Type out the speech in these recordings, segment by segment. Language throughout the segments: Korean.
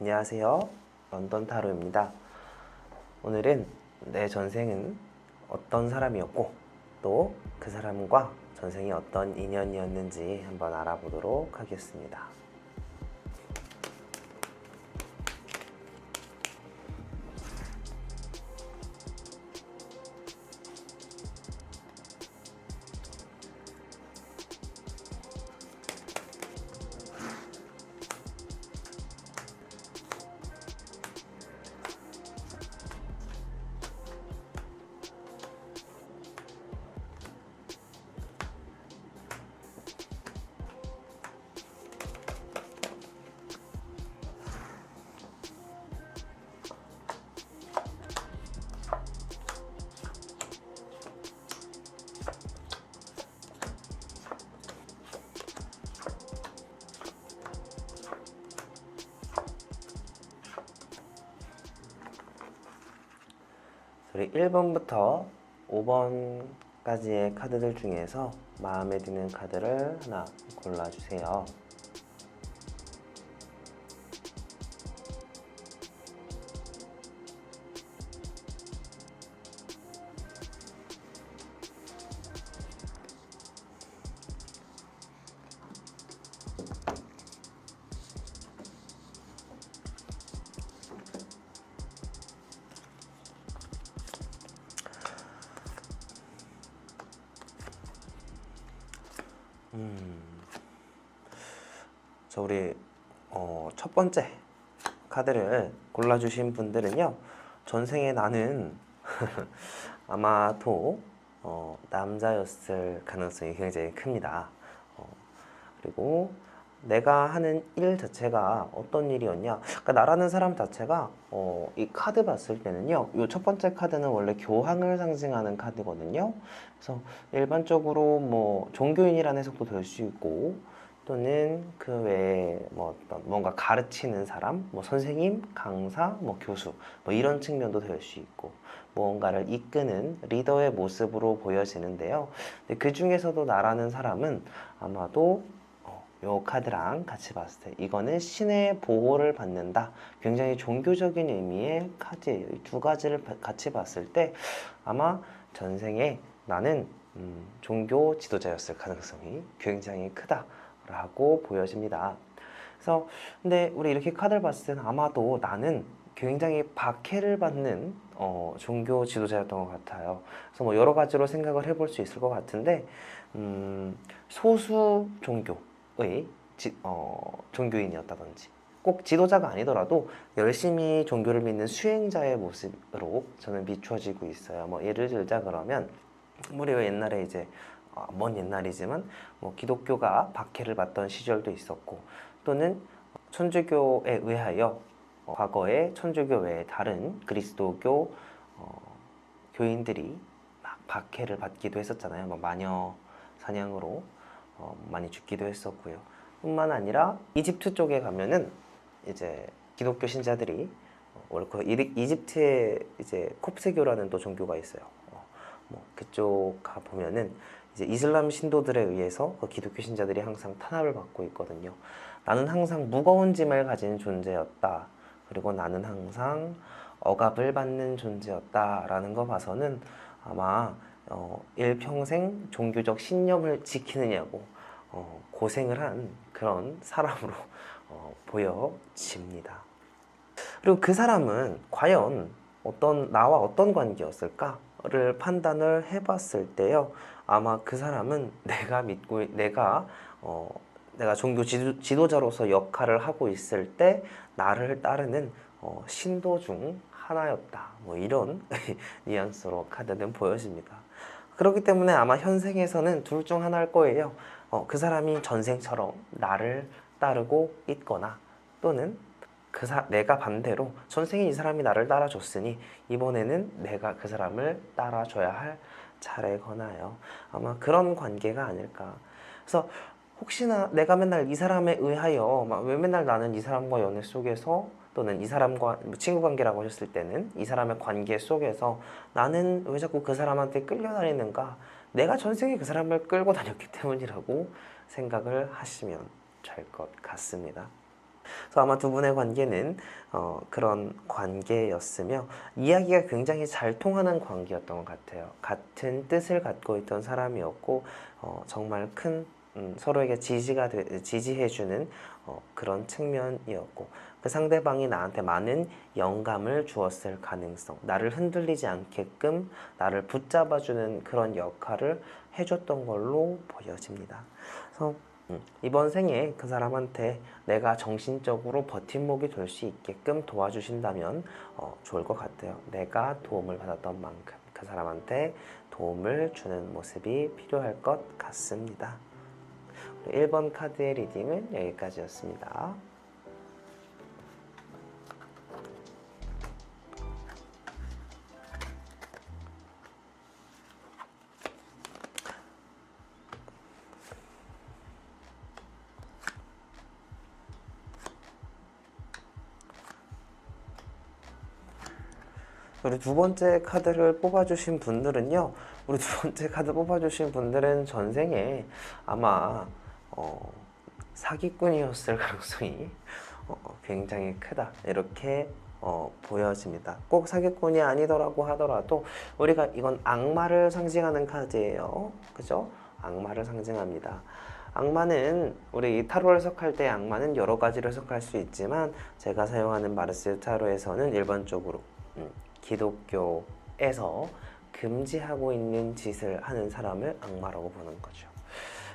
안녕하세요. 런던 타로입니다. 오늘은 내 전생은 어떤 사람이었고 또 그 사람과 전생이 어떤 인연이었는지 한번 알아보도록 하겠습니다. 우리 1번부터 5번까지의 카드들 중에서 마음에 드는 카드를 하나 골라주세요. 우리 첫 번째 카드를 골라주신 분들은요, 전생에 나는 아마도 남자였을 가능성이 굉장히 큽니다. 그리고 내가 하는 일 자체가 어떤 일이었냐, 그러니까 나라는 사람 자체가 이 카드 봤을 때는요, 이 첫 번째 카드는 원래 교황을 상징하는 카드거든요. 그래서 일반적으로 뭐 종교인이라는 해석도 될 수 있고, 또는 그 외에 뭐 어떤 뭔가 가르치는 사람, 뭐 선생님, 강사, 뭐 교수, 뭐 이런 측면도 될 수 있고, 무언가를 이끄는 리더의 모습으로 보여지는데요. 그 중에서도 나라는 사람은 아마도 요 카드랑 같이 봤을 때 이거는 신의 보호를 받는다, 굉장히 종교적인 의미의 카드예요. 이 두 가지를 같이 봤을 때 아마 전생에 나는 종교 지도자였을 가능성이 굉장히 크다라고 보여집니다. 그래서 근데 우리 이렇게 카드를 봤을 때는 아마도 나는 굉장히 박해를 받는 종교 지도자였던 것 같아요. 그래서 뭐 여러 가지로 생각을 해볼 수 있을 것 같은데, 소수 종교의 종교인이었다든지, 꼭 지도자가 아니더라도 열심히 종교를 믿는 수행자의 모습으로 저는 비춰지고 있어요. 뭐 예를 들자 그러면, 우리 옛날에 이제 먼 옛날이지만 뭐 기독교가 박해를 받던 시절도 있었고, 또는 천주교에 의하여 과거에 천주교 외에 다른 그리스도교 교인들이 막 박해를 받기도 했었잖아요. 뭐 마녀 사냥으로 많이 죽기도 했었고요. 뿐만 아니라 이집트 쪽에 가면은 이제 기독교 신자들이 원래 그 이집트에 이제 콥스교라는 또 종교가 있어요. 뭐 그쪽 가 보면은 이제 이슬람 신도들에 의해서 그 기독교 신자들이 항상 탄압을 받고 있거든요. 나는 항상 무거운 짐을 가진 존재였다, 그리고 나는 항상 억압을 받는 존재였다라는 거 봐서는 아마 일평생 종교적 신념을 지키느냐고 고생을 한 그런 사람으로 보여집니다. 그리고 그 사람은 과연 나와 어떤 관계였을까를 판단을 해봤을 때요, 아마 그 사람은 내가 종교 지도자로서 역할을 하고 있을 때 나를 따르는 신도 중 하나였다, 뭐 이런 뉘앙스로 카드는 보여집니다. 그렇기 때문에 아마 현생에서는 둘 중 하나일 거예요. 그 사람이 전생처럼 나를 따르고 있거나, 또는 내가 반대로 전생에 이 사람이 나를 따라줬으니 이번에는 내가 그 사람을 따라줘야 할 차례거나요. 아마 그런 관계가 아닐까. 그래서 혹시나 내가 맨날 이 사람에 의하여 왜 맨날 나는 이 사람과 연애 속에서, 또는 이 사람과 친구 관계라고 하셨을 때는 이 사람의 관계 속에서 나는 왜 자꾸 그 사람한테 끌려다니는가, 내가 전생에 그 사람을 끌고 다녔기 때문이라고 생각을 하시면 될 것 같습니다. 그래서 아마 두 분의 관계는 그런 관계였으며 이야기가 굉장히 잘 통하는 관계였던 것 같아요. 같은 뜻을 갖고 있던 사람이었고 정말 큰 서로에게 지지해주는 그런 측면이었고 그 상대방이 나한테 많은 영감을 주었을 가능성, 나를 흔들리지 않게끔 나를 붙잡아주는 그런 역할을 해줬던 걸로 보여집니다. 그래서 이번 생에 그 사람한테 내가 정신적으로 버팀목이 될 수 있게끔 도와주신다면 좋을 것 같아요. 내가 도움을 받았던 만큼 그 사람한테 도움을 주는 모습이 필요할 것 같습니다. 1번 카드의 리딩은 여기까지였습니다. 우리 두 번째 카드를 뽑아주신 분들은요, 우리 두 번째 카드 뽑아주신 분들은 전생에 아마 사기꾼이었을 가능성이 굉장히 크다, 이렇게 보여집니다. 꼭 사기꾼이 아니더라고 하더라도 우리가 이건 악마를 상징하는 카드예요. 그죠? 악마를 상징합니다. 악마는 우리 타로 해석할 때 악마는 여러 가지로 해석할 수 있지만 제가 사용하는 마르스 타로에서는 일반적으로 기독교에서 금지하고 있는 짓을 하는 사람을 악마라고 보는 거죠.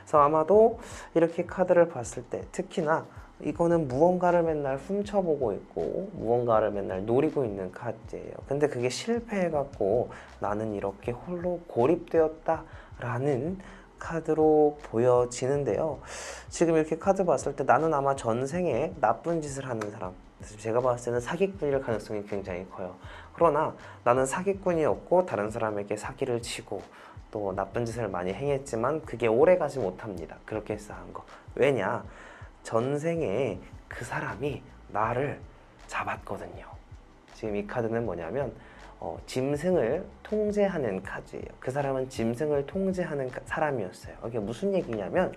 그래서 아마도 이렇게 카드를 봤을 때 특히나 이거는 무언가를 맨날 훔쳐보고 있고 무언가를 맨날 노리고 있는 카드예요. 근데 그게 실패해갖고 나는 이렇게 홀로 고립되었다 라는 카드로 보여지는데요. 지금 이렇게 카드 봤을 때 나는 아마 전생에 나쁜 짓을 하는 사람, 제가 봤을 때는 사기꾼일 가능성이 굉장히 커요. 그러나 나는 사기꾼이었고 다른 사람에게 사기를 치고 또 나쁜 짓을 많이 행했지만 그게 오래가지 못합니다. 그렇게 쌓은 거. 왜냐? 전생에 그 사람이 나를 잡았거든요. 지금 이 카드는 뭐냐면 짐승을 통제하는 카드예요. 그 사람은 짐승을 통제하는 사람이었어요. 이게 무슨 얘기냐면,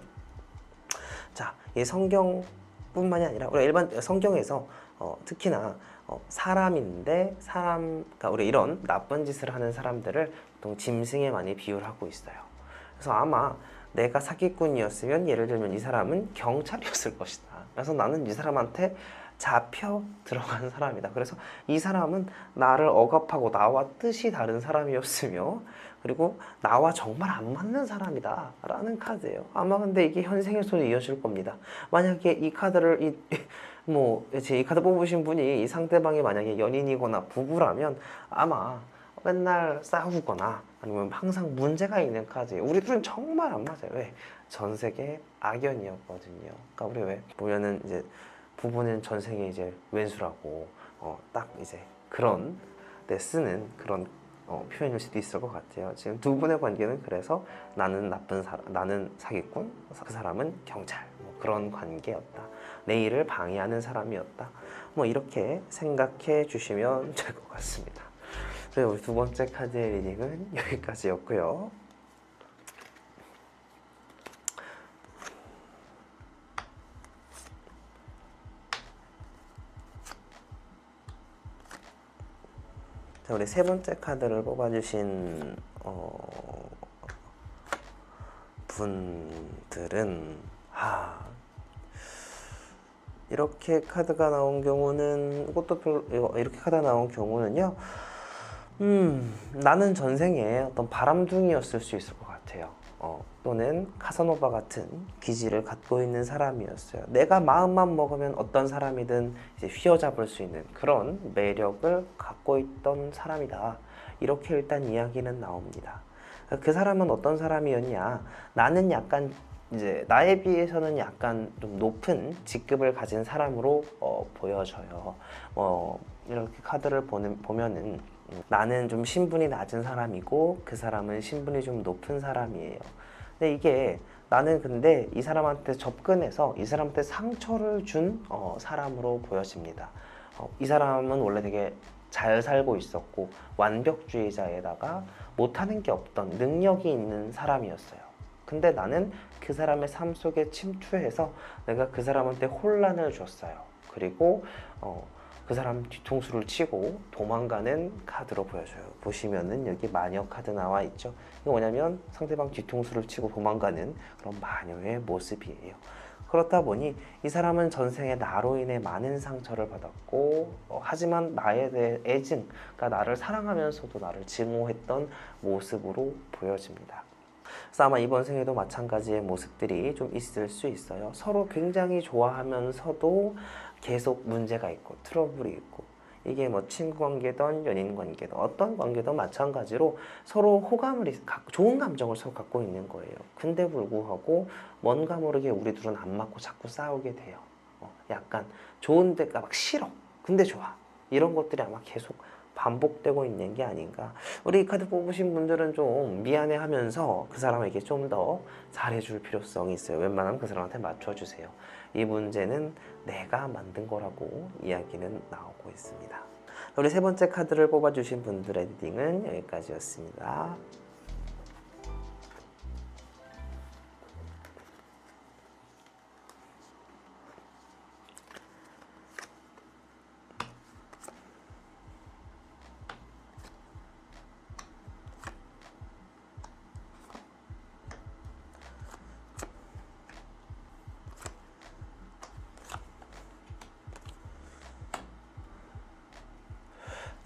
자, 이 성경뿐만이 아니라 우리 일반 성경에서 특히나 사람인데 그러니까 우리 이런 나쁜 짓을 하는 사람들을 보통 짐승에 많이 비유를 하고 있어요. 그래서 아마 내가 사기꾼이었으면 예를 들면 이 사람은 경찰이었을 것이다. 그래서 나는 이 사람한테 잡혀 들어간 사람이다. 그래서 이 사람은 나를 억압하고 나와 뜻이 다른 사람이었으며 그리고 나와 정말 안 맞는 사람이다 라는 카드예요. 아마 근데 이게 현생에서도 이어질 겁니다. 만약에 이 카드를 이 카드 뽑으신 분이 이 상대방이 만약에 연인이거나 부부라면 아마 맨날 싸우거나 아니면 항상 문제가 있는 카드예요. 우리 둘은 정말 안 맞아요. 왜? 전세계 악연이었거든요. 그러니까 우리 왜 보면은 이제 부부는 전생에 이제 왼수라고 딱 이제 그런 데 쓰는 그런 표현일 수도 있을 것 같아요. 지금 두 분의 관계는 그래서 나는 나는 사기꾼, 그 사람은 경찰, 그런 관계였다. 내 일을 방해하는 사람이었다. 이렇게 생각해 주시면 될 것 같습니다. 그래서 우리 두 번째 카드의 리딩은 여기까지였고요. 자, 우리 세 번째 카드를 뽑아주신 분들은 이렇게 카드가 나온 경우는 이렇게 카드가 나온 경우는요. 나는 전생에 어떤 바람둥이였을 수 있을 것 같아요. 또는 카사노바 같은 기질을 갖고 있는 사람이었어요. 내가 마음만 먹으면 어떤 사람이든 이제 휘어잡을 수 있는 그런 매력을 갖고 있던 사람이다. 이렇게 일단 이야기는 나옵니다. 그 사람은 어떤 사람이었냐? 나는 약간 이제 나에 비해서는 약간 좀 높은 직급을 가진 사람으로 보여져요. 이렇게 카드를 보면은 나는 좀 신분이 낮은 사람이고 그 사람은 신분이 좀 높은 사람이에요. 근데 이게 나는 근데 이 사람한테 접근해서 이 사람한테 상처를 준 사람으로 보여집니다. 이 사람은 원래 되게 잘 살고 있었고 완벽주의자에다가 못하는 게 없던 능력이 있는 사람이었어요. 근데 나는 그 사람의 삶 속에 침투해서 내가 그 사람한테 혼란을 줬어요. 그리고 그 사람 뒤통수를 치고 도망가는 카드로 보여줘요. 보시면은 여기 마녀 카드 나와 있죠. 이거 뭐냐면 상대방 뒤통수를 치고 도망가는 그런 마녀의 모습이에요. 그렇다 보니 이 사람은 전생에 나로 인해 많은 상처를 받았고 하지만 나에 대해 애증, 그러니까 나를 사랑하면서도 나를 증오했던 모습으로 보여집니다. 그래서 아마 이번 생에도 마찬가지의 모습들이 좀 있을 수 있어요. 서로 굉장히 좋아하면서도 계속 문제가 있고 트러블이 있고, 이게 뭐 친구 관계든 연인 관계든 어떤 관계든 마찬가지로 서로 호감을 좋은 감정을 서로 갖고 있는 거예요. 근데 불구하고 뭔가 모르게 우리 둘은 안 맞고 자꾸 싸우게 돼요. 약간 좋은 데가 막 싫어 근데 좋아, 이런 것들이 아마 계속 반복되고 있는 게 아닌가. 우리 이 카드 뽑으신 분들은 좀 미안해하면서 그 사람에게 좀 더 잘해줄 필요성이 있어요. 웬만하면 그 사람한테 맞춰주세요. 이 문제는 내가 만든 거라고 이야기는 나오고 있습니다. 우리 세 번째 카드를 뽑아주신 분들의 리딩은 여기까지였습니다.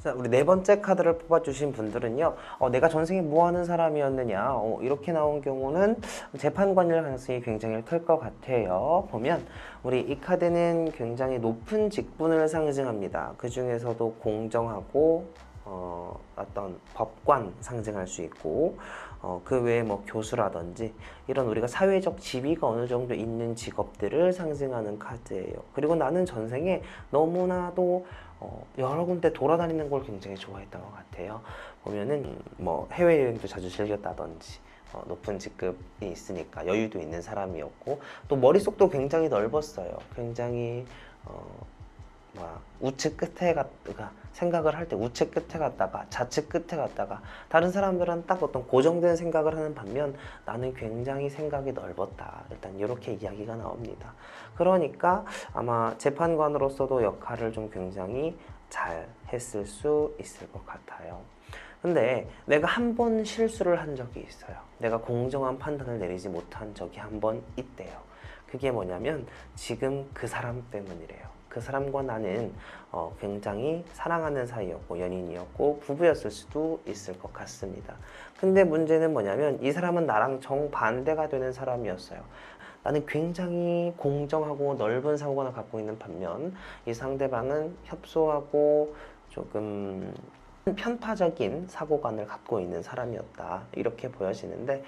자, 우리 네 번째 카드를 뽑아주신 분들은요, 내가 전생에 뭐 하는 사람이었느냐, 이렇게 나온 경우는 재판관일 가능성이 굉장히 클 것 같아요. 보면 우리 이 카드는 굉장히 높은 직분을 상징합니다. 그 중에서도 공정하고 어떤 법관 상징할 수 있고, 그 외에 뭐 교수라든지 이런 우리가 사회적 지위가 어느 정도 있는 직업들을 상징하는 카드예요. 그리고 나는 전생에 너무나도 여러 군데 돌아다니는 걸 굉장히 좋아했던 것 같아요. 보면은 뭐 해외여행도 자주 즐겼다든지 높은 직급이 있으니까 여유도 있는 사람이었고, 또 머릿속도 굉장히 넓었어요. 굉장히 우측 끝에 갔다가 생각을 할 때 우측 끝에 갔다가 좌측 끝에 갔다가, 다른 사람들은 딱 어떤 고정된 생각을 하는 반면 나는 굉장히 생각이 넓었다. 일단 이렇게 이야기가 나옵니다. 그러니까 아마 재판관으로서도 역할을 좀 굉장히 잘 했을 수 있을 것 같아요. 근데 내가 한 번 실수를 한 적이 있어요. 내가 공정한 판단을 내리지 못한 적이 한 번 있대요. 그게 뭐냐면 지금 그 사람 때문이래요. 그 사람과 나는 굉장히 사랑하는 사이였고 연인이었고 부부였을 수도 있을 것 같습니다. 근데 문제는 뭐냐면 이 사람은 나랑 정반대가 되는 사람이었어요. 나는 굉장히 공정하고 넓은 사고관을 갖고 있는 반면 이 상대방은 협소하고 조금 편파적인 사고관을 갖고 있는 사람이었다, 이렇게 보여지는데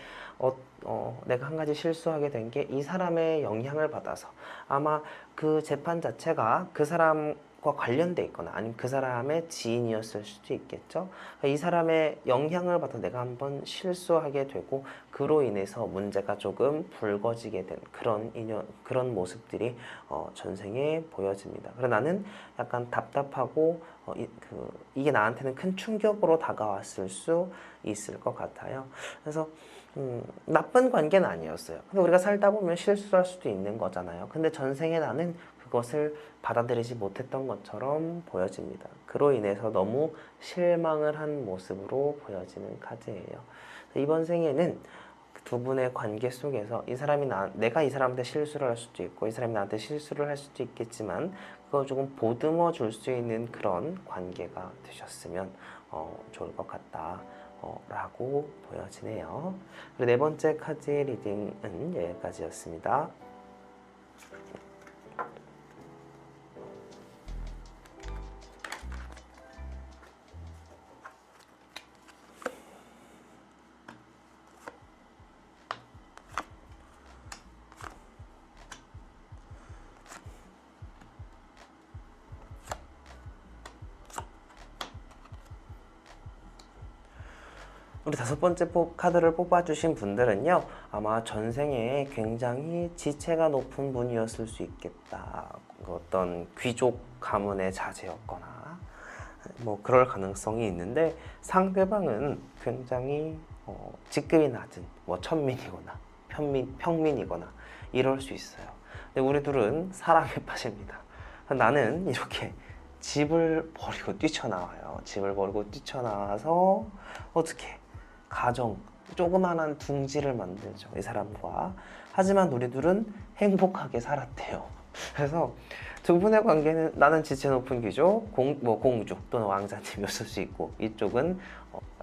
내가 한 가지 실수하게 된 게 이 사람의 영향을 받아서 아마 그 재판 자체가 그 사람과 관련돼 있거나 아니면 그 사람의 지인이었을 수도 있겠죠. 이 사람의 영향을 받아 내가 한번 실수하게 되고 그로 인해서 문제가 조금 불거지게 된 그런 모습들이 전생에 보여집니다. 그래서 나는 약간 답답하고 이게 나한테는 큰 충격으로 다가왔을 수 있을 것 같아요. 그래서 나쁜 관계는 아니었어요. 근데 우리가 살다 보면 실수할 수도 있는 거잖아요. 근데 전생에 나는 그것을 받아들이지 못했던 것처럼 보여집니다. 그로 인해서 너무 실망을 한 모습으로 보여지는 카드예요. 이번 생에는 두 분의 관계 속에서 이 사람이 내가 이 사람한테 실수를 할 수도 있고 이 사람이 나한테 실수를 할 수도 있겠지만 그걸 조금 보듬어 줄 수 있는 그런 관계가 되셨으면 좋을 것 같다 라고 보여지네요. 그리고 네 번째 카드 리딩은 여기까지였습니다. 우리 다섯 번째 카드를 뽑아주신 분들은요, 아마 전생에 굉장히 지체가 높은 분이었을 수 있겠다. 어떤 귀족 가문의 자제였거나 뭐 그럴 가능성이 있는데, 상대방은 굉장히 직급이 낮은 뭐 천민이거나 평민이거나 이럴 수 있어요. 근데 우리 둘은 사랑에 빠집니다. 나는 이렇게 집을 버리고 뛰쳐나와요. 집을 버리고 뛰쳐나와서 어떻게 가정, 조그만한 둥지를 만들죠. 이 사람과. 하지만 우리 둘은 행복하게 살았대요. 그래서 두 분의 관계는 나는 지체 높은 귀족, 공주 또는 왕자님이었을 수 있고 이쪽은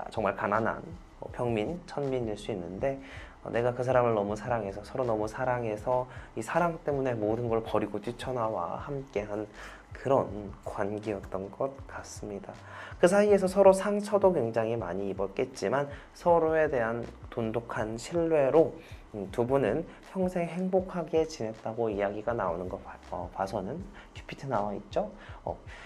정말 가난한 평민, 천민일 수 있는데 내가 그 사람을 너무 사랑해서 서로 너무 사랑해서 이 사랑 때문에 모든 걸 버리고 뛰쳐나와 함께한 그런 관계였던 것 같습니다. 그 사이에서 서로 상처도 굉장히 많이 입었겠지만 서로에 대한 돈독한 신뢰로 두 분은 평생 행복하게 지냈다고 이야기가 나오는 거 봐서는 큐피트 나와 있죠.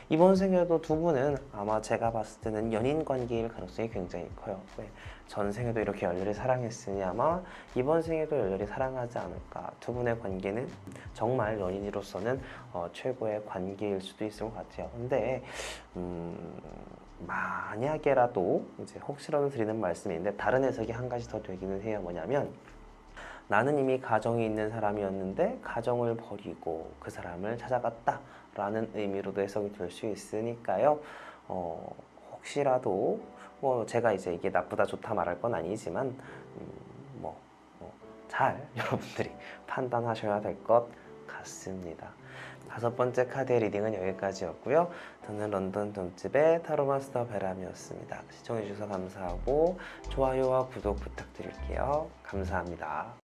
이번 생에도 두 분은 아마 제가 봤을 때는 연인 관계일 가능성이 굉장히 커요. 왜? 전 생에도 이렇게 열렬히 사랑했으니 아마 이번 생에도 열렬히 사랑하지 않을까. 두 분의 관계는 정말 연인으로서는 최고의 관계일 수도 있을 것 같아요. 근데 만약에라도 이제 혹시라도 드리는 말씀인데 다른 해석이 한 가지 더 되기는 해요. 뭐냐면 나는 이미 가정이 있는 사람이었는데 가정을 버리고 그 사람을 찾아갔다 라는 의미로도 해석이 될 수 있으니까요. 혹시라도 제가 이제 이게 나쁘다 좋다 말할 건 아니지만 잘 여러분들이 판단하셔야 될 것 같습니다. 5번째 카드의 리딩은 여기까지였고요. 저는 런던 돈집의 타로마스터 베람이었습니다. 시청해주셔서 감사하고 좋아요와 구독 부탁드릴게요. 감사합니다.